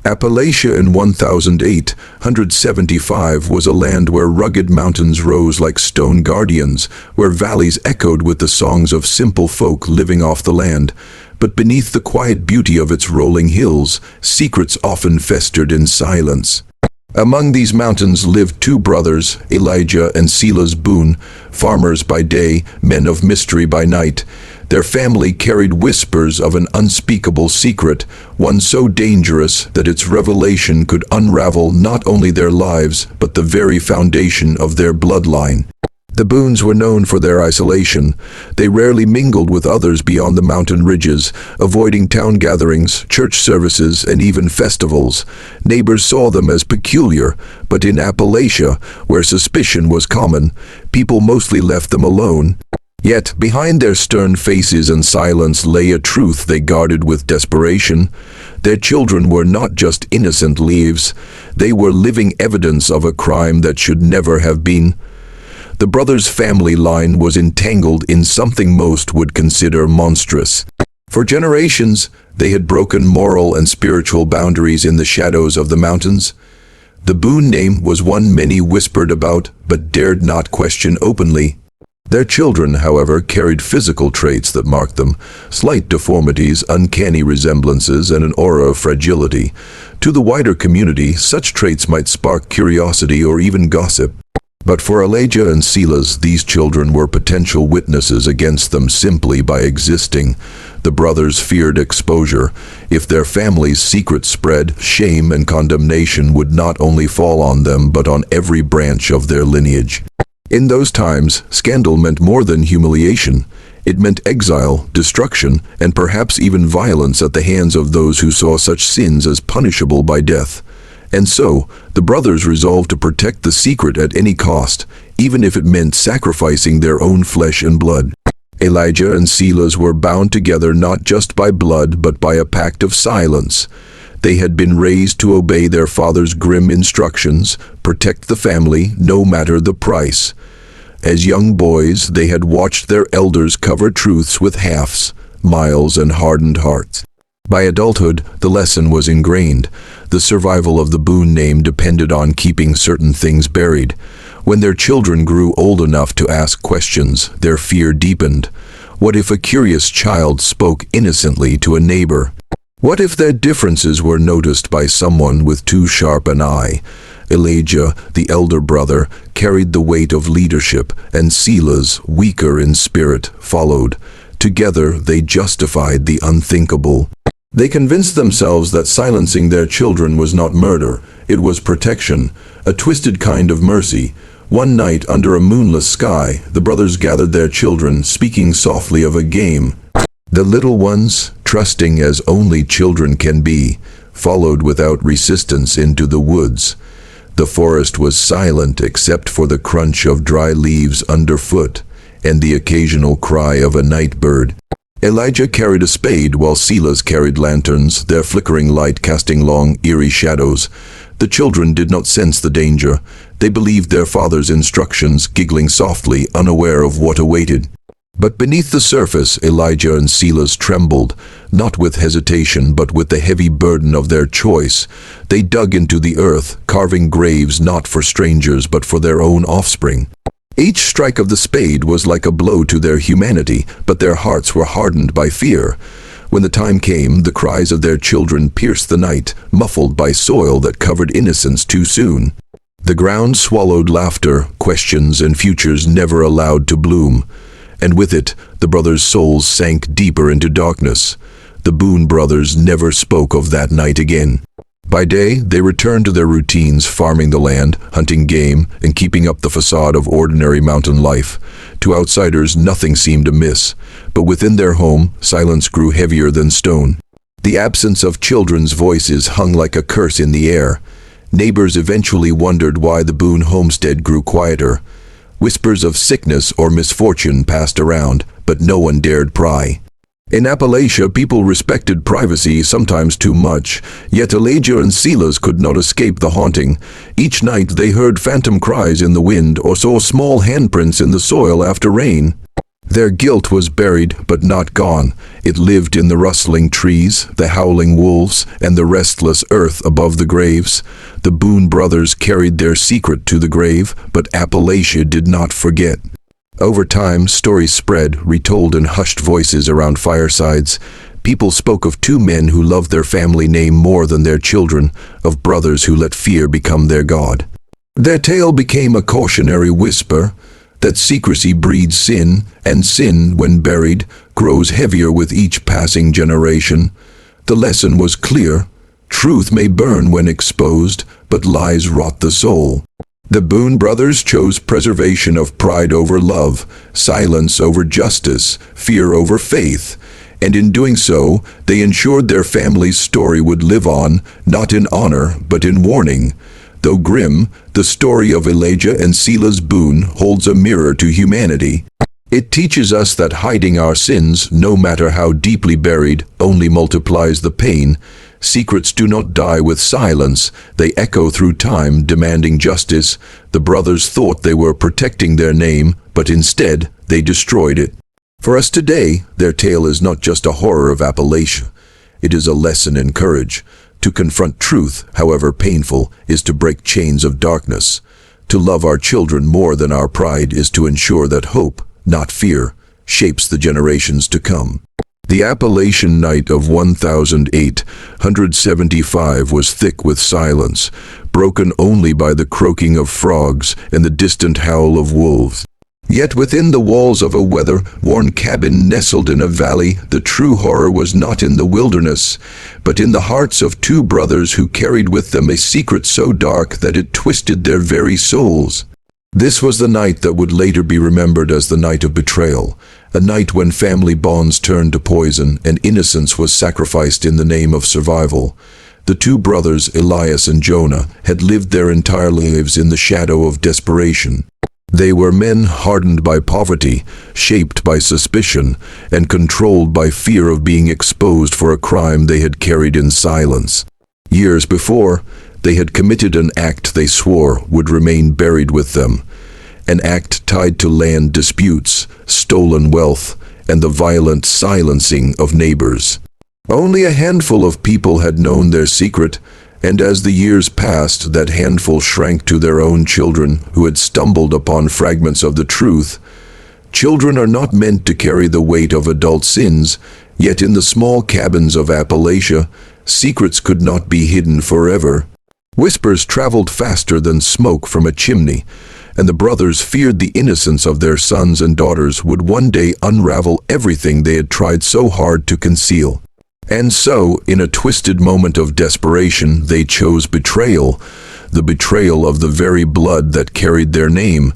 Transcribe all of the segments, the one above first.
Appalachia in 1875 was a land where rugged mountains rose like stone guardians, where valleys echoed with the songs of simple folk living off the land. But beneath the quiet beauty of its rolling hills, secrets often festered in silence. Among these mountains lived two brothers, Elijah and Silas Boone, farmers by day, men of mystery by night. Their family carried whispers of an unspeakable secret, one so dangerous that its revelation could unravel not only their lives, but the very foundation of their bloodline. The Boones were known for their isolation. They rarely mingled with others beyond the mountain ridges, avoiding town gatherings, church services, and even festivals. Neighbors saw them as peculiar, but in Appalachia, where suspicion was common, people mostly left them alone. Yet, behind their stern faces and silence lay a truth they guarded with desperation. Their children were not just innocent leaves. They were living evidence of a crime that should never have been. The brothers' family line was entangled in something most would consider monstrous. For generations, they had broken moral and spiritual boundaries in the shadows of the mountains. The Boone name was one many whispered about, but dared not question openly. Their children, however, carried physical traits that marked them, slight deformities, uncanny resemblances, and an aura of fragility. To the wider community, such traits might spark curiosity or even gossip. But for Elijah and Silas, these children were potential witnesses against them simply by existing. The brothers feared exposure. If their family's secret spread, shame and condemnation would not only fall on them but on every branch of their lineage. In those times, scandal meant more than humiliation. It meant exile, destruction, and perhaps even violence at the hands of those who saw such sins as punishable by death. And so, the brothers resolved to protect the secret at any cost, even if it meant sacrificing their own flesh and blood. Elijah and Silas were bound together not just by blood but by a pact of silence. They had been raised to obey their father's grim instructions, protect the family, no matter the price. As young boys, they had watched their elders cover truths with halves, miles, and hardened hearts. By adulthood, the lesson was ingrained. The survival of the Boone name depended on keeping certain things buried. When their children grew old enough to ask questions, their fear deepened. What if a curious child spoke innocently to a neighbor? What if their differences were noticed by someone with too sharp an eye? Elijah, the elder brother, carried the weight of leadership, and Silas, weaker in spirit, followed. Together, they justified the unthinkable. They convinced themselves that silencing their children was not murder, it was protection, a twisted kind of mercy. One night, under a moonless sky, the brothers gathered their children, speaking softly of a game. The little ones, trusting as only children can be, followed without resistance into the woods. The forest was silent except for the crunch of dry leaves underfoot and the occasional cry of a night bird. Elijah carried a spade while Silas carried lanterns, their flickering light casting long, eerie shadows. The children did not sense the danger. They believed their father's instructions, giggling softly, unaware of what awaited. But beneath the surface, Elijah and Silas trembled, not with hesitation but with the heavy burden of their choice. They dug into the earth, carving graves not for strangers but for their own offspring. Each strike of the spade was like a blow to their humanity, but their hearts were hardened by fear. When the time came, the cries of their children pierced the night, muffled by soil that covered innocence too soon. The ground swallowed laughter, questions, and futures never allowed to bloom. And with it, the brothers' souls sank deeper into darkness. The Boone brothers never spoke of that night again. By day, they returned to their routines, farming the land, hunting game, and keeping up the facade of ordinary mountain life. To outsiders, nothing seemed amiss, but within their home, silence grew heavier than stone. The absence of children's voices hung like a curse in the air. Neighbors eventually wondered why the Boone homestead grew quieter. Whispers of sickness or misfortune passed around, but no one dared pry. In Appalachia, people respected privacy, sometimes too much, yet Elijah and Silas could not escape the haunting. Each night they heard phantom cries in the wind or saw small handprints in the soil after rain. Their guilt was buried but not gone. It lived in the rustling trees, the howling wolves, and the restless earth above the graves. The Boone brothers carried their secret to the grave, but Appalachia did not forget. Over time, stories spread, retold in hushed voices around firesides. People spoke of two men who loved their family name more than their children, of brothers who let fear become their god. Their tale became a cautionary whisper, that secrecy breeds sin, and sin, when buried, grows heavier with each passing generation. The lesson was clear. Truth may burn when exposed, but lies rot the soul. The Boone brothers chose preservation of pride over love, silence over justice, fear over faith, and in doing so, they ensured their family's story would live on, not in honor, but in warning. Though grim, the story of Elijah and Silas Boone holds a mirror to humanity. It teaches us that hiding our sins, no matter how deeply buried, only multiplies the pain. Secrets do not die with silence. They echo through time, demanding justice. The brothers thought they were protecting their name, but instead, they destroyed it. For us today, their tale is not just a horror of Appalachia. It is a lesson in courage. To confront truth, however painful, is to break chains of darkness. To love our children more than our pride is to ensure that hope, not fear, shapes the generations to come. The Appalachian night of 1875 was thick with silence, broken only by the croaking of frogs and the distant howl of wolves. Yet within the walls of a weather-worn cabin nestled in a valley, the true horror was not in the wilderness, but in the hearts of two brothers who carried with them a secret so dark that it twisted their very souls. This was the night that would later be remembered as the Night of Betrayal, a night when family bonds turned to poison and innocence was sacrificed in the name of survival. The two brothers, Elias and Jonah, had lived their entire lives in the shadow of desperation. They were men hardened by poverty, shaped by suspicion, and controlled by fear of being exposed for a crime they had carried in silence. Years before, they had committed an act they swore would remain buried with them, an act tied to land disputes, stolen wealth, and the violent silencing of neighbors. Only a handful of people had known their secret, and as the years passed, that handful shrank to their own children who had stumbled upon fragments of the truth. Children are not meant to carry the weight of adult sins, yet in the small cabins of Appalachia, secrets could not be hidden forever. Whispers traveled faster than smoke from a chimney, and the brothers feared the innocence of their sons and daughters would one day unravel everything they had tried so hard to conceal. And so, in a twisted moment of desperation, they chose betrayal, the betrayal of the very blood that carried their name.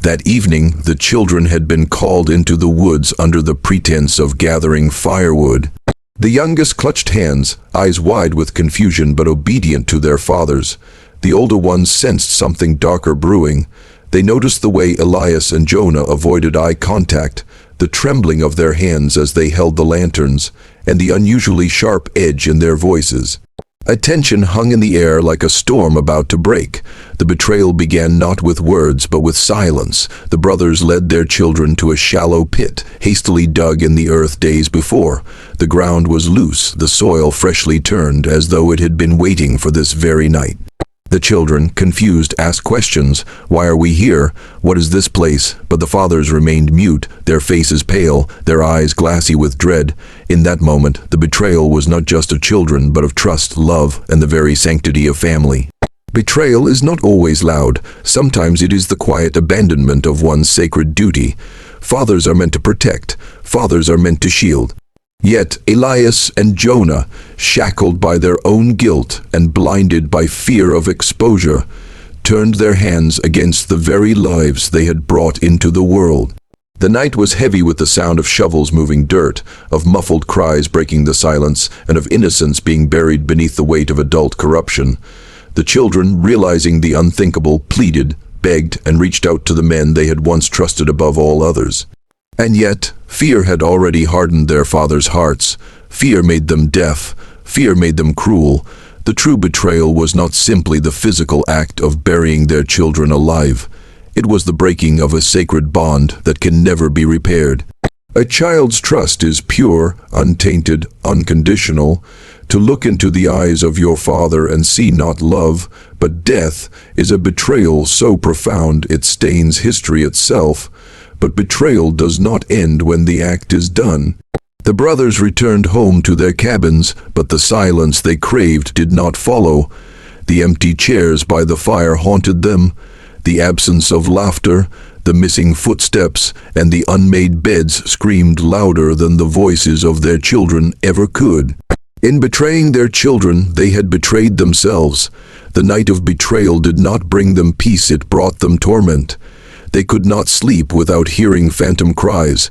That evening, the children had been called into the woods under the pretense of gathering firewood. The youngest clutched hands, eyes wide with confusion but obedient to their fathers. The older ones sensed something darker brewing. They noticed the way Elias and Jonah avoided eye contact, the trembling of their hands as they held the lanterns, and the unusually sharp edge in their voices. A tension hung in the air like a storm about to break. The betrayal began not with words but with silence. The brothers led their children to a shallow pit, hastily dug in the earth days before. The ground was loose, the soil freshly turned, as though it had been waiting for this very night. The children, confused, asked questions. Why are we here? What is this place? But the fathers remained mute, their faces pale, their eyes glassy with dread. In that moment, the betrayal was not just of children, but of trust, love, and the very sanctity of family. Betrayal is not always loud. Sometimes it is the quiet abandonment of one's sacred duty. Fathers are meant to protect. Fathers are meant to shield. Yet Elias and Jonah, shackled by their own guilt and blinded by fear of exposure, turned their hands against the very lives they had brought into the world. The night was heavy with the sound of shovels moving dirt, of muffled cries breaking the silence, and of innocence being buried beneath the weight of adult corruption. The children, realizing the unthinkable, pleaded, begged, and reached out to the men they had once trusted above all others. And yet, fear had already hardened their fathers' hearts. Fear made them deaf. Fear made them cruel. The true betrayal was not simply the physical act of burying their children alive. It was the breaking of a sacred bond that can never be repaired. A child's trust is pure, untainted, unconditional. To look into the eyes of your father and see not love, but death, is a betrayal so profound it stains history itself. But betrayal does not end when the act is done. The brothers returned home to their cabins, but the silence they craved did not follow. The empty chairs by the fire haunted them, the absence of laughter, the missing footsteps, and the unmade beds screamed louder than the voices of their children ever could. In betraying their children, they had betrayed themselves. The night of betrayal did not bring them peace, it brought them torment. They could not sleep without hearing phantom cries.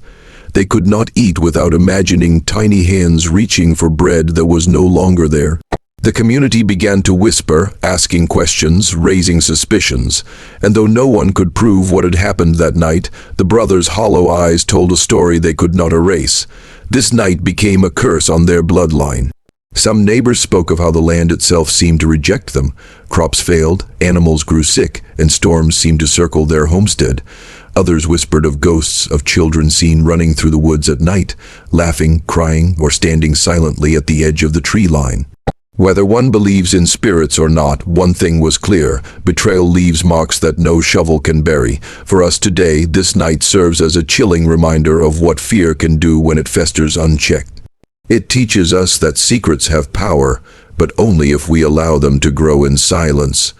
They could not eat without imagining tiny hands reaching for bread that was no longer there. The community began to whisper, asking questions, raising suspicions, and though no one could prove what had happened that night, the brothers' hollow eyes told a story they could not erase. This night became a curse on their bloodline. Some neighbors spoke of how the land itself seemed to reject them. Crops failed, animals grew sick, and storms seemed to circle their homestead. Others whispered of ghosts of children seen running through the woods at night, laughing, crying, or standing silently at the edge of the tree line. Whether one believes in spirits or not, one thing was clear: betrayal leaves marks that no shovel can bury. For us today, this night serves as a chilling reminder of what fear can do when it festers unchecked. It teaches us that secrets have power, but only if we allow them to grow in silence.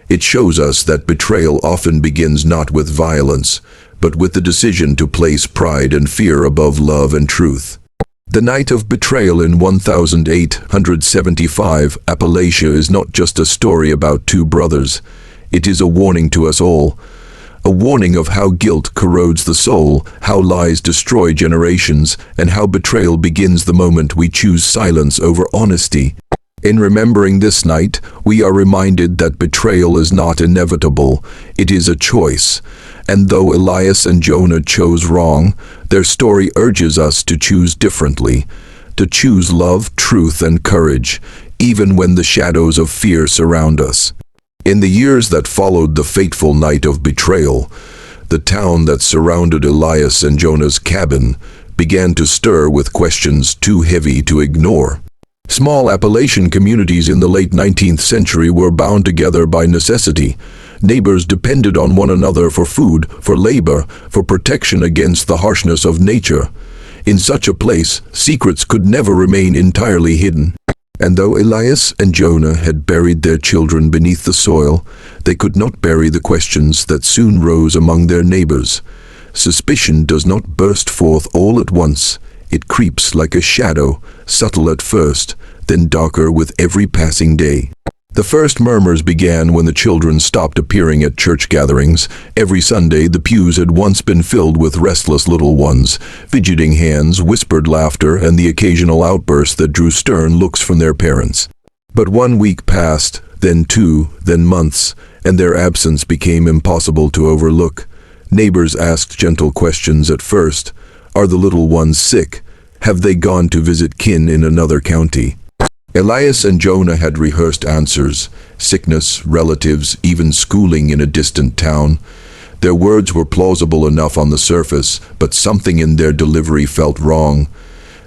It shows us that betrayal often begins not with violence, but with the decision to place pride and fear above love and truth. The Night of Betrayal in 1875 Appalachia is not just a story about two brothers. It is a warning to us all. A warning of how guilt corrodes the soul, how lies destroy generations, and how betrayal begins the moment we choose silence over honesty. In remembering this night, we are reminded that betrayal is not inevitable, it is a choice. And though Elias and Jonah chose wrong, their story urges us to choose differently, to choose love, truth, and courage, even when the shadows of fear surround us. In the years that followed the fateful night of betrayal, the town that surrounded Elias and Jonah's cabin began to stir with questions too heavy to ignore. Small Appalachian communities in the late 19th century were bound together by necessity. Neighbors depended on one another for food, for labor, for protection against the harshness of nature. In such a place, secrets could never remain entirely hidden. And though Elias and Jonah had buried their children beneath the soil, they could not bury the questions that soon rose among their neighbors. Suspicion does not burst forth all at once. It creeps like a shadow, subtle at first, then darker with every passing day. The first murmurs began when the children stopped appearing at church gatherings. Every Sunday, the pews had once been filled with restless little ones, fidgeting hands, whispered laughter, and the occasional outburst that drew stern looks from their parents. But 1 week passed, then 2, then months, and their absence became impossible to overlook. Neighbors asked gentle questions at first. Are the little ones sick? Have they gone to visit kin in another county? Elias and Jonah had rehearsed answers: sickness, relatives, even schooling in a distant town. Their words were plausible enough on the surface, but something in their delivery felt wrong.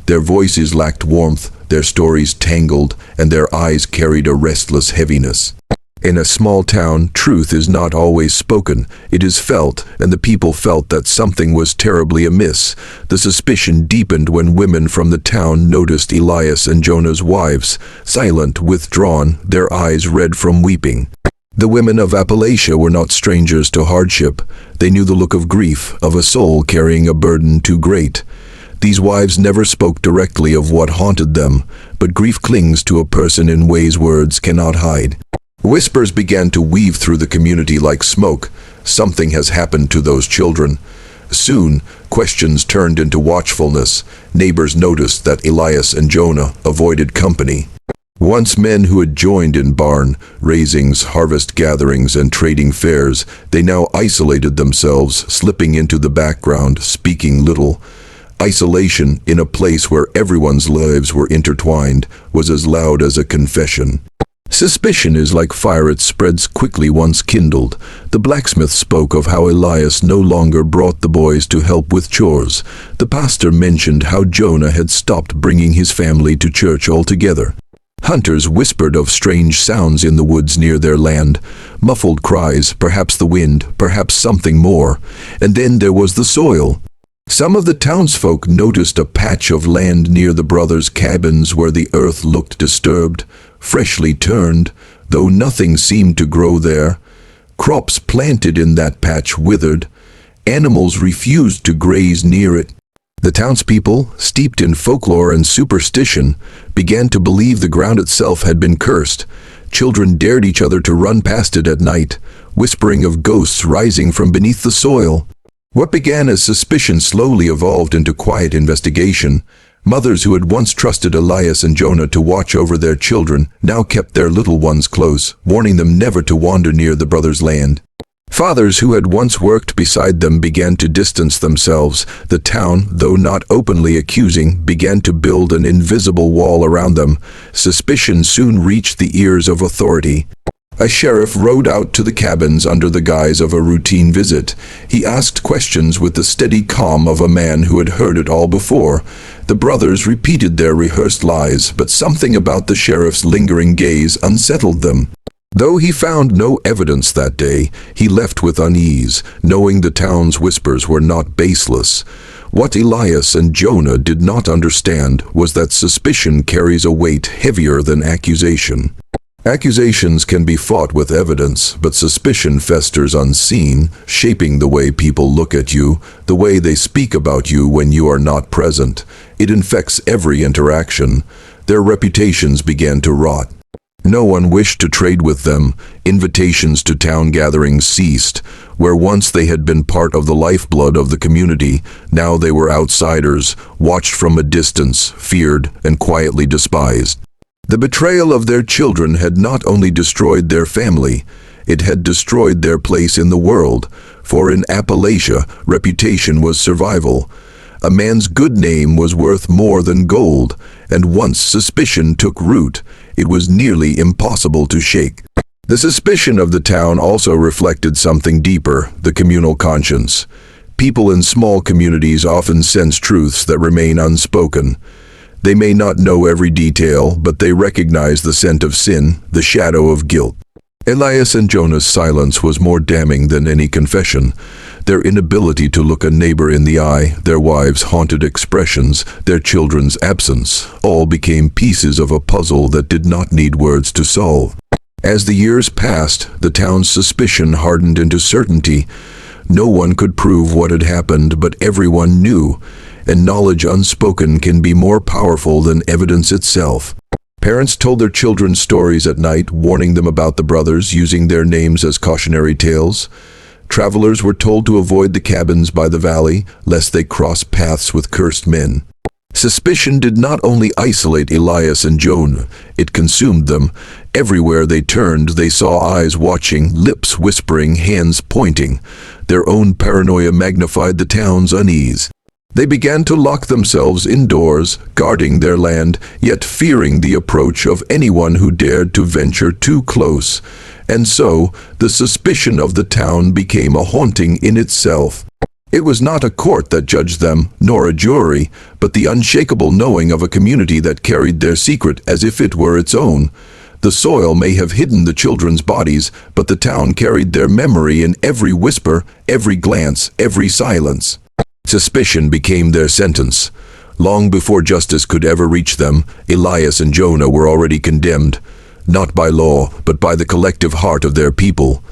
Their voices lacked warmth, their stories tangled, and their eyes carried a restless heaviness. In a small town, truth is not always spoken, it is felt, and the people felt that something was terribly amiss. The suspicion deepened when women from the town noticed Elias and Jonah's wives, silent, withdrawn, their eyes red from weeping. The women of Appalachia were not strangers to hardship. They knew the look of grief, of a soul carrying a burden too great. These wives never spoke directly of what haunted them, but grief clings to a person in ways words cannot hide. Whispers began to weave through the community like smoke. Something has happened to those children. Soon, questions turned into watchfulness. Neighbors noticed that Elias and Jonah avoided company. Once men who had joined in barn raisings, harvest gatherings, and trading fairs, they now isolated themselves, slipping into the background, speaking little. Isolation, in a place where everyone's lives were intertwined, was as loud as a confession. Suspicion is like fire, it spreads quickly once kindled. The blacksmith spoke of how Elias no longer brought the boys to help with chores. The pastor mentioned how Jonah had stopped bringing his family to church altogether. Hunters whispered of strange sounds in the woods near their land, muffled cries, perhaps the wind, perhaps something more. And then there was the soil. Some of the townsfolk noticed a patch of land near the brothers' cabins where the earth looked disturbed, freshly turned, though nothing seemed to grow there. Crops planted in that patch withered. Animals refused to graze near it. The townspeople, steeped in folklore and superstition, began to believe the ground itself had been cursed. Children dared each other to run past it at night, whispering of ghosts rising from beneath the soil. What began as suspicion slowly evolved into quiet investigation. Mothers who had once trusted Elias and Jonah to watch over their children now kept their little ones close, warning them never to wander near the brothers' land. Fathers who had once worked beside them began to distance themselves. The town, though not openly accusing, began to build an invisible wall around them. Suspicion soon reached the ears of authority. A sheriff rode out to the cabins under the guise of a routine visit. He asked questions with the steady calm of a man who had heard it all before. The brothers repeated their rehearsed lies, but something about the sheriff's lingering gaze unsettled them. Though he found no evidence that day, he left with unease, knowing the town's whispers were not baseless. What Elias and Jonah did not understand was that suspicion carries a weight heavier than accusation. Accusations can be fought with evidence, but suspicion festers unseen, shaping the way people look at you, the way they speak about you when you are not present. It infects every interaction. Their reputations began to rot. No one wished to trade with them. Invitations to town gatherings ceased. Where once they had been part of the lifeblood of the community, now they were outsiders, watched from a distance, feared, and quietly despised. The betrayal of their children had not only destroyed their family, it had destroyed their place in the world, for in Appalachia, reputation was survival. A man's good name was worth more than gold, and once suspicion took root, it was nearly impossible to shake. The suspicion of the town also reflected something deeper, the communal conscience. People in small communities often sense truths that remain unspoken. They may not know every detail, but they recognize the scent of sin, the shadow of guilt. Elias and Jonah's silence was more damning than any confession. Their inability to look a neighbor in the eye, their wives' haunted expressions, their children's absence, all became pieces of a puzzle that did not need words to solve. As the years passed, the town's suspicion hardened into certainty. No one could prove what had happened, but everyone knew, and knowledge unspoken can be more powerful than evidence itself. Parents told their children stories at night, warning them about the brothers, using their names as cautionary tales. Travelers were told to avoid the cabins by the valley, lest they cross paths with cursed men. Suspicion did not only isolate Elias and Jonah, it consumed them. Everywhere they turned, they saw eyes watching, lips whispering, hands pointing. Their own paranoia magnified the town's unease. They began to lock themselves indoors, guarding their land, yet fearing the approach of anyone who dared to venture too close. And so, the suspicion of the town became a haunting in itself. It was not a court that judged them, nor a jury, but the unshakable knowing of a community that carried their secret as if it were its own. The soil may have hidden the children's bodies, but the town carried their memory in every whisper, every glance, every silence. Suspicion became their sentence. Long before justice could ever reach them, Elias and Jonah were already condemned, not by law, but by the collective heart of their people.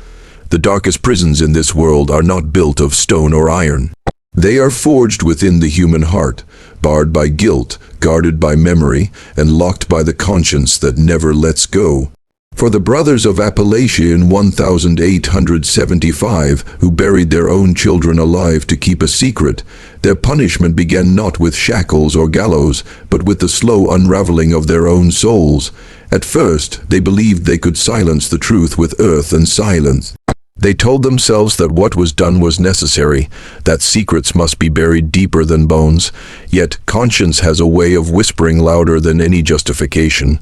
The darkest prisons in this world are not built of stone or iron. They are forged within the human heart, barred by guilt, guarded by memory, and locked by the conscience that never lets go. For the brothers of Appalachia in 1875, who buried their own children alive to keep a secret, their punishment began not with shackles or gallows, but with the slow unraveling of their own souls. At first, they believed they could silence the truth with earth and silence. They told themselves that what was done was necessary, that secrets must be buried deeper than bones. Yet conscience has a way of whispering louder than any justification.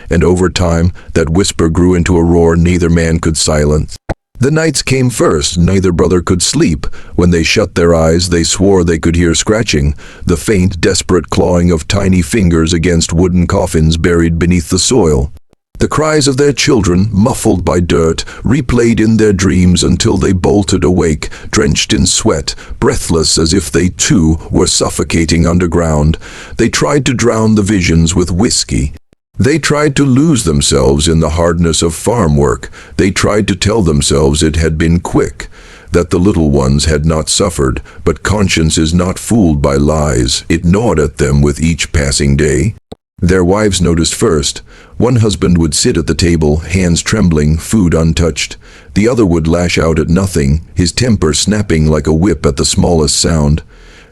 and over time, that whisper grew into a roar neither man could silence. The nights came first, neither brother could sleep. When they shut their eyes, they swore they could hear scratching, the faint, desperate clawing of tiny fingers against wooden coffins buried beneath the soil. The cries of their children, muffled by dirt, replayed in their dreams until they bolted awake, drenched in sweat, breathless as if they too were suffocating underground. They tried to drown the visions with whiskey. They tried to lose themselves in the hardness of farm work. They tried to tell themselves it had been quick, that the little ones had not suffered, but conscience is not fooled by lies. It gnawed at them with each passing day. Their wives noticed first. One husband would sit at the table, hands trembling, food untouched. The other would lash out at nothing, his temper snapping like a whip at the smallest sound.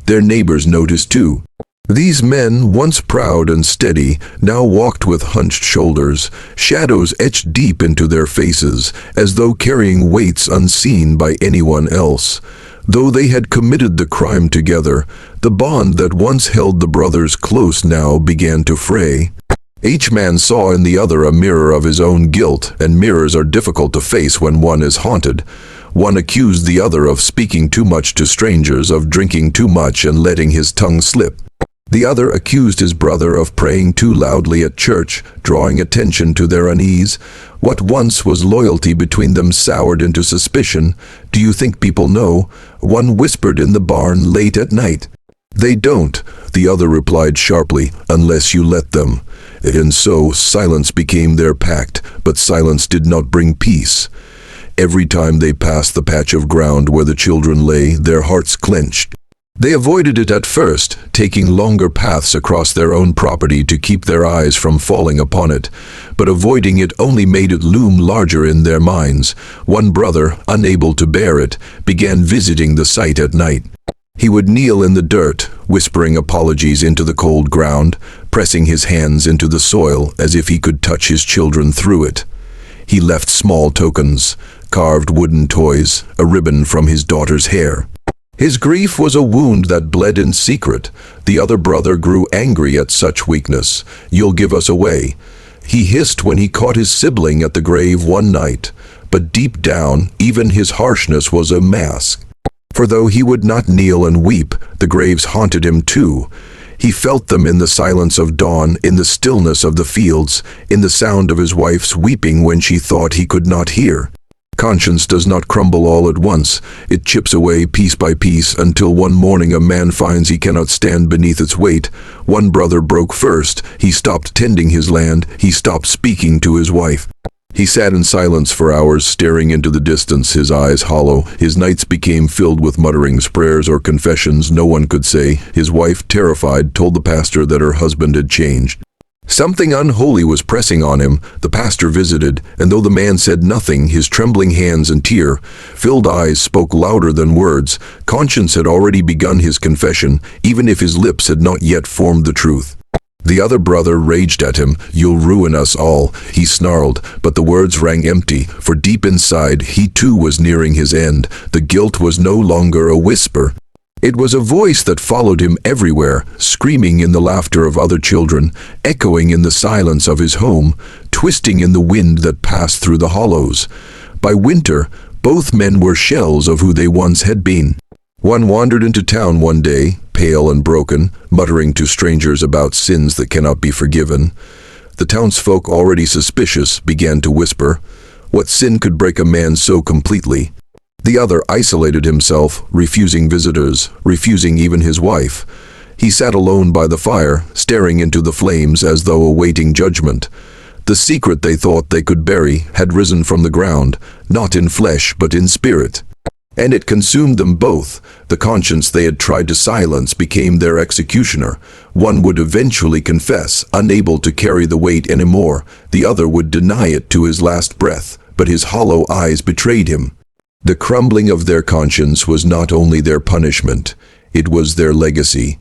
Their neighbors noticed too. These men, once proud and steady, now walked with hunched shoulders, shadows etched deep into their faces, as though carrying weights unseen by anyone else. Though they had committed the crime together, the bond that once held the brothers close now began to fray. Each man saw in the other a mirror of his own guilt, and mirrors are difficult to face when one is haunted. One accused the other of speaking too much to strangers, of drinking too much and letting his tongue slip. The other accused his brother of praying too loudly at church, drawing attention to their unease. What once was loyalty between them soured into suspicion. "Do you think people know?" one whispered in the barn late at night. "They don't," the other replied sharply, "unless you let them." And so silence became their pact, but silence did not bring peace. Every time they passed the patch of ground where the children lay, their hearts clenched. They avoided it at first, taking longer paths across their own property to keep their eyes from falling upon it. But avoiding it only made it loom larger in their minds. One brother, unable to bear it, began visiting the site at night. He would kneel in the dirt, whispering apologies into the cold ground, pressing his hands into the soil as if he could touch his children through it. He left small tokens, carved wooden toys, a ribbon from his daughter's hair. His grief was a wound that bled in secret. The other brother grew angry at such weakness. "You'll give us away," he hissed when he caught his sibling at the grave one night. But deep down, even his harshness was a mask. For though he would not kneel and weep, the graves haunted him too. He felt them in the silence of dawn, in the stillness of the fields, in the sound of his wife's weeping when she thought he could not hear. Conscience does not crumble all at once. It chips away piece by piece until one morning a man finds he cannot stand beneath its weight. One brother broke first. He stopped tending his land. He stopped speaking to his wife. He sat in silence for hours, staring into the distance, his eyes hollow. His nights became filled with mutterings, prayers, or confessions no one could say. His wife, terrified, told the pastor that her husband had changed. Something unholy was pressing on him. The pastor visited, and though the man said nothing, his trembling hands and tear-filled eyes spoke louder than words. Conscience had already begun his confession, even if his lips had not yet formed the truth. The other brother raged at him. "You'll ruin us all," he snarled, but the words rang empty, for deep inside, he too was nearing his end. The guilt was no longer a whisper. It was a voice that followed him everywhere, screaming in the laughter of other children, echoing in the silence of his home, twisting in the wind that passed through the hollows. By winter, both men were shells of who they once had been. One wandered into town one day, pale and broken, muttering to strangers about sins that cannot be forgiven. The townsfolk, already suspicious, began to whisper, "What sin could break a man so completely?" The other isolated himself, refusing visitors, refusing even his wife. He sat alone by the fire, staring into the flames as though awaiting judgment. The secret they thought they could bury had risen from the ground, not in flesh but in spirit. And it consumed them both. The conscience they had tried to silence became their executioner. One would eventually confess, unable to carry the weight anymore. The other would deny it to his last breath, but his hollow eyes betrayed him. The crumbling of their conscience was not only their punishment, it was their legacy.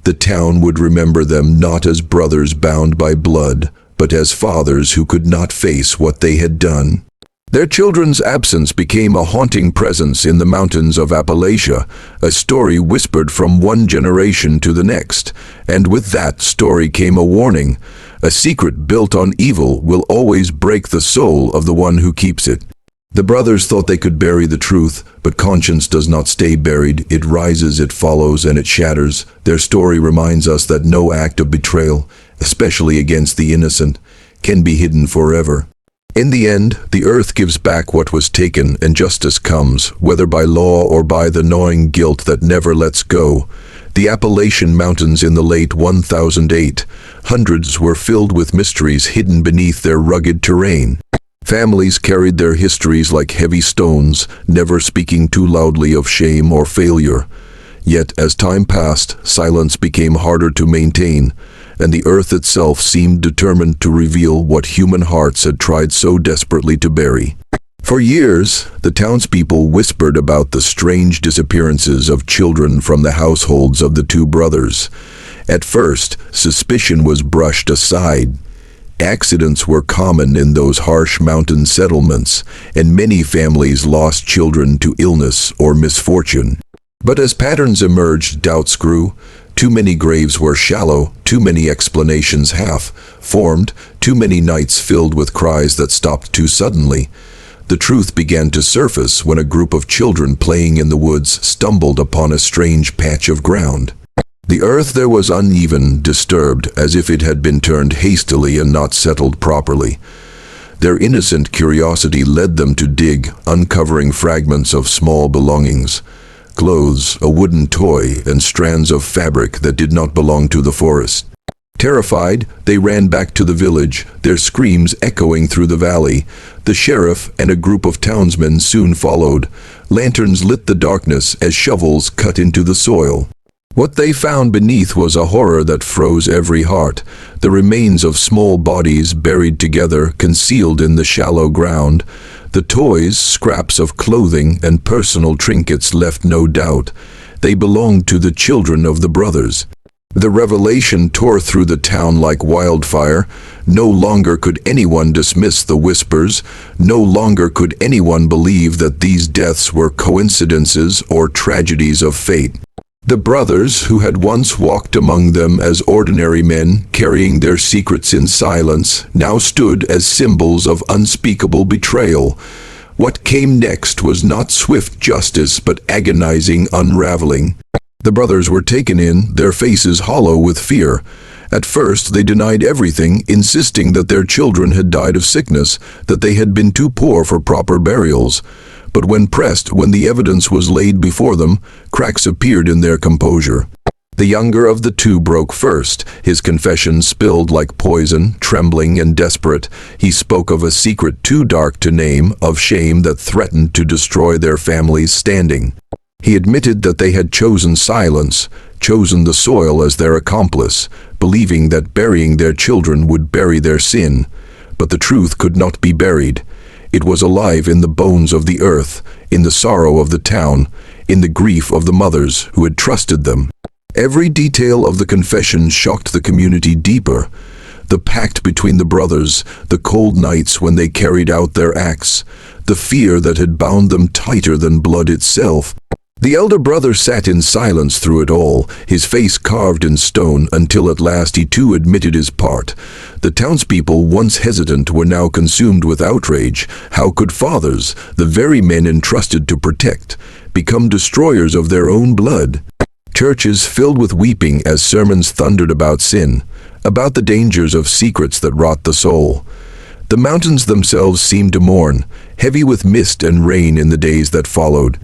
The town would remember them not as brothers bound by blood, but as fathers who could not face what they had done. Their children's absence became a haunting presence in the mountains of Appalachia, a story whispered from one generation to the next, and with that story came a warning, A secret built on evil will always break the soul of the one who keeps it. The brothers thought they could bury the truth, but conscience does not stay buried. It rises, it follows, and it shatters. Their story reminds us that no act of betrayal, especially against the innocent, can be hidden forever. In the end, the earth gives back what was taken, and justice comes, whether by law or by the gnawing guilt that never lets go. The Appalachian Mountains in the late 1008s were filled with mysteries hidden beneath their rugged terrain. Families carried their histories like heavy stones, never speaking too loudly of shame or failure. Yet, as time passed, silence became harder to maintain, and the earth itself seemed determined to reveal what human hearts had tried so desperately to bury. For years, the townspeople whispered about the strange disappearances of children from the households of the two brothers. At first, suspicion was brushed aside. Accidents were common in those harsh mountain settlements, and many families lost children to illness or misfortune. But as patterns emerged, doubts grew. Too many graves were shallow, too many explanations half-formed, too many nights filled with cries that stopped too suddenly. The truth began to surface when a group of children playing in the woods stumbled upon a strange patch of ground. The earth there was uneven, disturbed, as if it had been turned hastily and not settled properly. Their innocent curiosity led them to dig, uncovering fragments of small belongings. Clothes, a wooden toy, and strands of fabric that did not belong to the forest. Terrified, they ran back to the village, their screams echoing through the valley. The sheriff and a group of townsmen soon followed. Lanterns lit the darkness as shovels cut into the soil. What they found beneath was a horror that froze every heart. The remains of small bodies buried together, concealed in the shallow ground. The toys, scraps of clothing, and personal trinkets left no doubt. They belonged to the children of the brothers. The revelation tore through the town like wildfire. No longer could anyone dismiss the whispers. No longer could anyone believe that these deaths were coincidences or tragedies of fate. The brothers, who had once walked among them as ordinary men, carrying their secrets in silence, now stood as symbols of unspeakable betrayal. What came next was not swift justice, but agonizing unraveling. The brothers were taken in, their faces hollow with fear. At first, they denied everything, insisting that their children had died of sickness, that they had been too poor for proper burials. But when pressed, when the evidence was laid before them, cracks appeared in their composure. The younger of the two broke first. His confession spilled like poison, trembling and desperate. He spoke of a secret too dark to name, of shame that threatened to destroy their family's standing. He admitted that they had chosen silence, chosen the soil as their accomplice, believing that burying their children would bury their sin. But the truth could not be buried. It was alive in the bones of the earth, in the sorrow of the town, in the grief of the mothers who had trusted them. Every detail of the confession shocked the community deeper. The pact between the brothers, the cold nights when they carried out their acts, the fear that had bound them tighter than blood itself. The elder brother sat in silence through it all, his face carved in stone, until at last he too admitted his part. The townspeople, once hesitant, were now consumed with outrage. How could fathers, the very men entrusted to protect, become destroyers of their own blood? Churches filled with weeping as sermons thundered about sin, about the dangers of secrets that rot the soul. The mountains themselves seemed to mourn, heavy with mist and rain in the days that followed.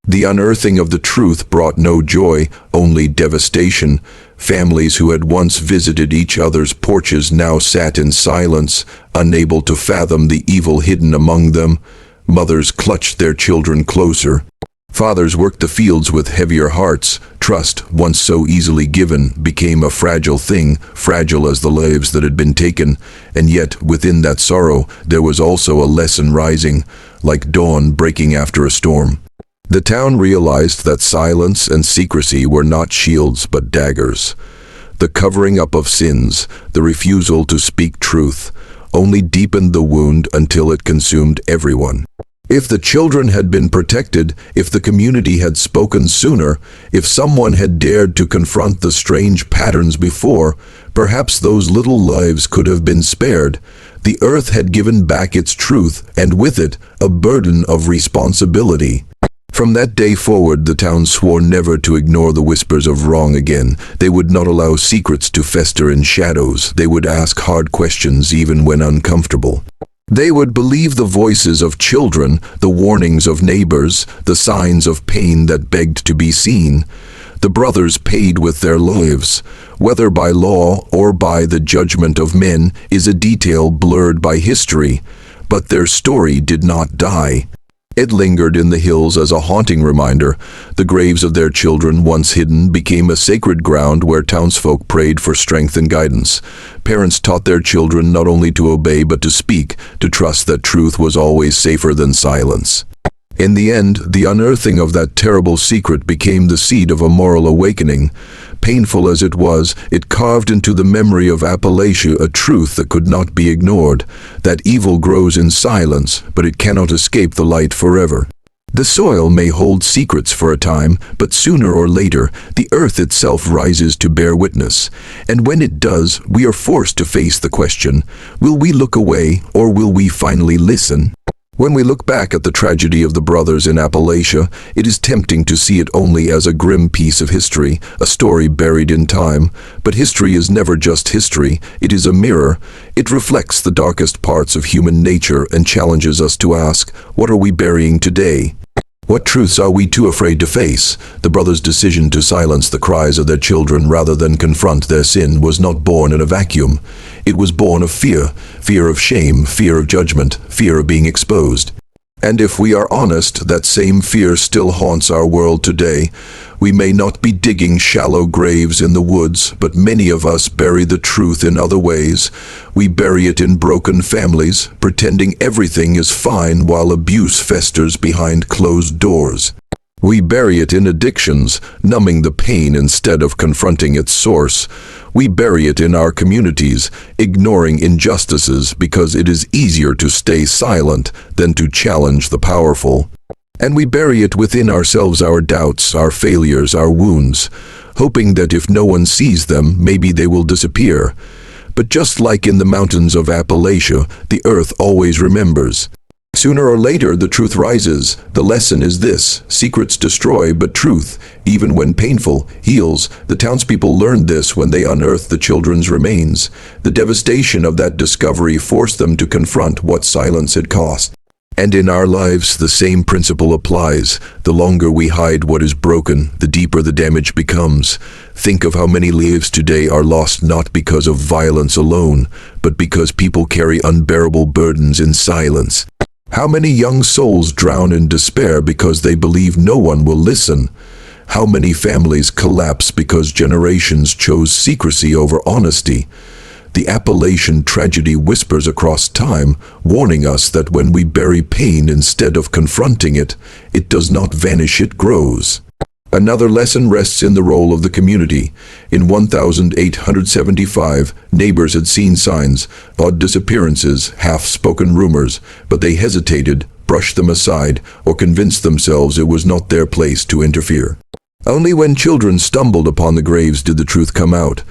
The unearthing of the truth brought no joy, only devastation. Families who had once visited each other's porches now sat in silence, unable to fathom the evil hidden among them. Mothers clutched their children closer. Fathers worked the fields with heavier hearts. Trust, once so easily given, became a fragile thing, fragile as the lives that had been taken. And yet, within that sorrow, there was also a lesson rising, like dawn breaking after a storm. The town realized that silence and secrecy were not shields but daggers. The covering up of sins, the refusal to speak truth, only deepened the wound until it consumed everyone. If the children had been protected, if the community had spoken sooner, if someone had dared to confront the strange patterns before, Perhaps those little lives could have been spared. The earth had given back its truth, and with it, a burden of responsibility. From that day forward, the town swore never to ignore the whispers of wrong again. They would not allow secrets to fester in shadows. They would ask hard questions even when uncomfortable. They would believe the voices of children, the warnings of neighbors, the signs of pain that begged to be seen. The brothers paid with their lives. Whether by law or by the judgment of men is a detail blurred by history, but their story did not die. It lingered in the hills as a haunting reminder. The graves of their children, once hidden, became a sacred ground where townsfolk prayed for strength and guidance. Parents taught their children not only to obey but to speak, to trust that truth was always safer than silence. In the end, the unearthing of that terrible secret became the seed of a moral awakening. Painful as it was, it carved into the memory of Appalachia a truth that could not be ignored, that evil grows in silence, but it cannot escape the light forever. The soil may hold secrets for a time, but sooner or later, the earth itself rises to bear witness. And when it does, we are forced to face the question, will we look away or will we finally listen? When we look back at the tragedy of the brothers in Appalachia, it is tempting to see it only as a grim piece of history, a story buried in time. But history is never just history, it is a mirror. It reflects the darkest parts of human nature and challenges us to ask, what are we burying today? What truths are we too afraid to face? The brothers' decision to silence the cries of their children rather than confront their sin was not born in a vacuum. It was born of fear, fear of shame, fear of judgment, fear of being exposed. And if we are honest, that same fear still haunts our world today. We may not be digging shallow graves in the woods, but many of us bury the truth in other ways. We bury it in broken families, pretending everything is fine while abuse festers behind closed doors. We bury it in addictions, numbing the pain instead of confronting its source. We bury it in our communities, ignoring injustices because it is easier to stay silent than to challenge the powerful. And we bury it within ourselves, our doubts, our failures, our wounds, hoping that if no one sees them, maybe they will disappear. But just like in the mountains of Appalachia, the earth always remembers. Sooner or later, the truth rises. The lesson is this: secrets destroy, but truth, even when painful, heals. The townspeople learned this when they unearthed the children's remains. The devastation of that discovery forced them to confront what silence had cost. And in our lives, the same principle applies. The longer we hide what is broken, the deeper the damage becomes. Think of how many lives today are lost not because of violence alone, but because people carry unbearable burdens in silence. How many young souls drown in despair because they believe no one will listen? How many families collapse because generations chose secrecy over honesty? The Appalachian tragedy whispers across time, warning us that when we bury pain instead of confronting it, it does not vanish, it grows. Another lesson rests in the role of the community. In 1875, neighbors had seen signs, odd disappearances, half-spoken rumors, but they hesitated, brushed them aside, or convinced themselves it was not their place to interfere. Only when children stumbled upon the graves did the truth come out.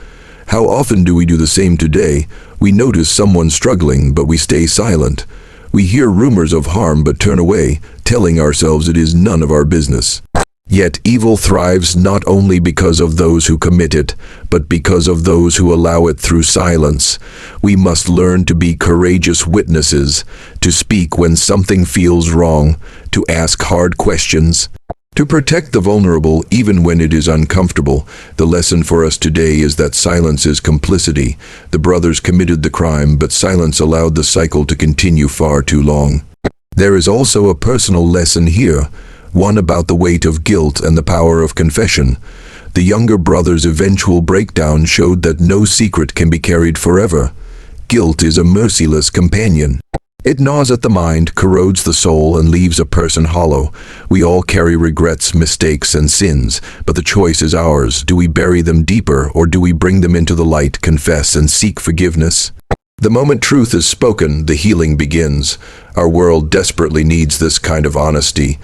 How often do we do the same today? We notice someone struggling, but we stay silent. We hear rumors of harm but turn away, telling ourselves it is none of our business. Yet evil thrives not only because of those who commit it, but because of those who allow it through silence. We must learn to be courageous witnesses, to speak when something feels wrong, to ask hard questions, to protect the vulnerable even when it is uncomfortable. The lesson for us today is that silence is complicity. The brothers committed the crime, but silence allowed the cycle to continue far too long. There is also a personal lesson here, one about the weight of guilt and the power of confession. The younger brother's eventual breakdown showed that no secret can be carried forever. Guilt is a merciless companion. It gnaws at the mind, corrodes the soul, and leaves a person hollow. We all carry regrets, mistakes, and sins, but the choice is ours. Do we bury them deeper, or do we bring them into the light, confess, and seek forgiveness? The moment truth is spoken, the healing begins. Our world desperately needs this kind of honesty.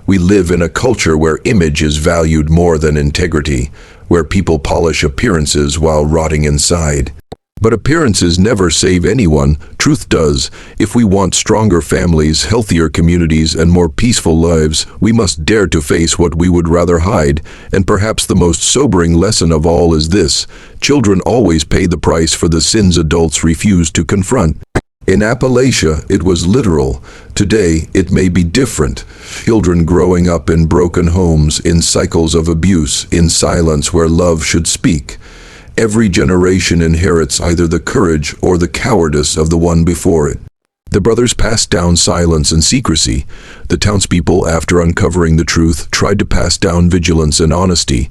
We live in a culture where image is valued more than integrity. where people polish appearances while rotting inside. But appearances never save anyone. Truth does. If we want stronger families, healthier communities, and more peaceful lives, we must dare to face what we would rather hide. And perhaps the most sobering lesson of all is this: children always pay the price for the sins adults refuse to confront. In Appalachia, it was literal. Today, it may be different. Children growing up in broken homes, in cycles of abuse, in silence where love should speak. Every generation inherits either the courage or the cowardice of the one before it. The brothers passed down silence and secrecy. The townspeople, after uncovering the truth, tried to pass down vigilance and honesty.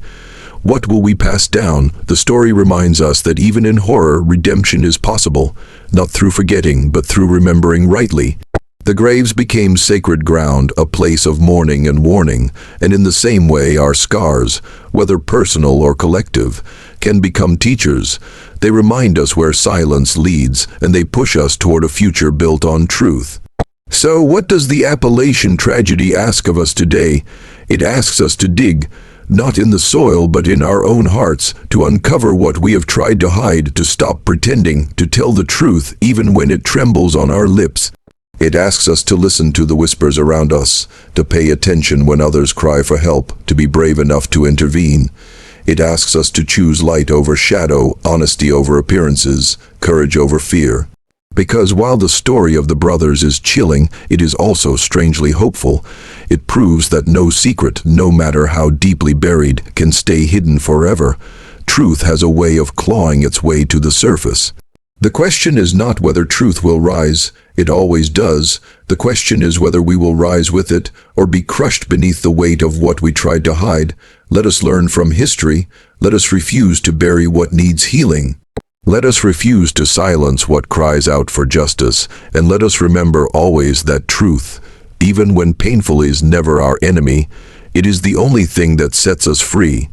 What will we pass down? The story reminds us that even in horror, redemption is possible, not through forgetting, but through remembering rightly. The graves became sacred ground, a place of mourning and warning, and in the same way our scars, whether personal or collective, can become teachers. They remind us where silence leads, and they push us toward a future built on truth. So what does the Appalachian tragedy ask of us today? It asks us to dig, not in the soil but in our own hearts, to uncover what we have tried to hide, to stop pretending, to tell the truth even when it trembles on our lips. It asks us to listen to the whispers around us, to pay attention when others cry for help, to be brave enough to intervene. It asks us to choose light over shadow, honesty over appearances, courage over fear. Because while the story of the brothers is chilling, it is also strangely hopeful. It proves that no secret, no matter how deeply buried, can stay hidden forever. Truth has a way of clawing its way to the surface. The question is not whether truth will rise. It always does. The question is whether we will rise with it or be crushed beneath the weight of what we tried to hide. Let us learn from history. Let us refuse to bury what needs healing. Let us refuse to silence what cries out for justice. And let us remember always that truth, even when painful, is never our enemy. It is the only thing that sets us free.